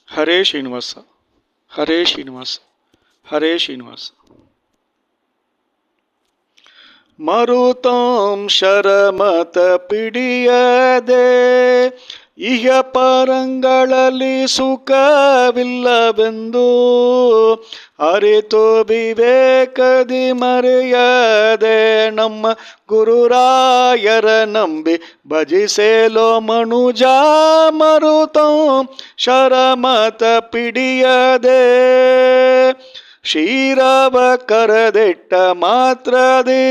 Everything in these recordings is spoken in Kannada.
ಹರೇ ಶ್ರೀನಿವಾಸ, ಹರೇ ಶ್ರೀನಿವಾಸ, ಹರೇ ಶ್ರೀನಿವಾಸ. ಮರುತಾಂ ಶರಮತ ಪಿಡಿಯದೆ ಇಹ ಪರಂಗಳಲ್ಲಿ ಸುಖವಿಲ್ಲವೆಂದು ಅರಿತು ವಿವೇಕದಿ ಮರೆಯದೆ ನಮ್ಮ ಗುರುರಾಯರ ನಂಬಿ ಭಜಿಸೇಲೋ ಮನುಜ. ಮರುತಾಂ ಶರಮತ ಪಿಡಿಯದೆ ಕ್ಷೀರವ ಕರದಿಟ್ಟ ಮಾತ್ರದಿ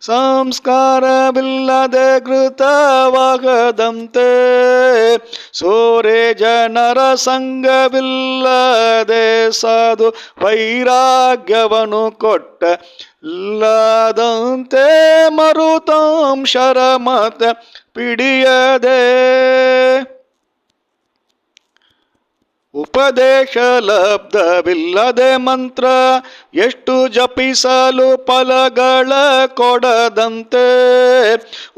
ಸಂಸ್ಕಾರವಿಲ್ಲದೆ ಘೃತವಾಗದಂತೆ ಸೋರೆ ಜನರ ಸಂಗವಿಲ್ಲದೆ ಸಾಧು ವೈರಾಗ್ಯವನ್ನು ಕೊಟ್ಟ ಇಲ್ಲದಂತೆ ಮರುತಾಂ ಶರಮತ ಪಿಡಿಯದೆ ಉಪದೇಶ ಲಬ್ಧವಿಲ್ಲದೆ ಮಂತ್ರ ಎಷ್ಟು ಜಪಿಸಲು ಫಲಗಳ ಕೊಡದಂತೆ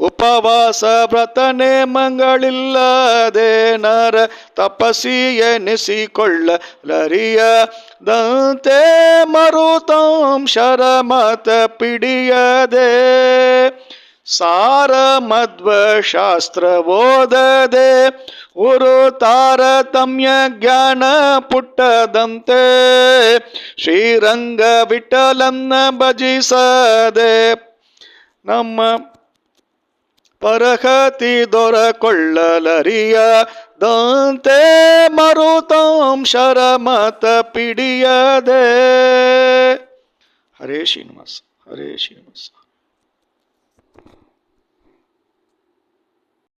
ಉಪವಾಸ ವ್ರತ ನೇಮಗಳಿಲ್ಲದೆ ನರ ತಪಸ್ಸಿ ಎನಿಸಿಕೊಳ್ಳಲರಿಯದಂತೆ ಮರುತಾಂ ಶರಮತ ಪಿಡಿಯದೆ ಸಾರ ಮಧ್ವ ಶಾಸ್ತ್ರ ಓದದೆ ಉರು ತಾರತಮ್ಯ ಜ್ಞಾನ ಪುಟ್ಟದಂತೆ ಶ್ರೀರಂಗ ವಿಠಲನ್ನ ಭಜಿಸದೆ ನಮ್ಮ ಪರಹತಿ ದೊರಕೊಳ್ಳಲರಿಯದಂತೆ ಮರುತಾಂ ಶರಮತ ಪಿಡಿಯದೆ. ಹರೇ ಶ್ರೀನಿವಾಸ, ಹರೇ ಶ್ರೀನಿವಾಸ.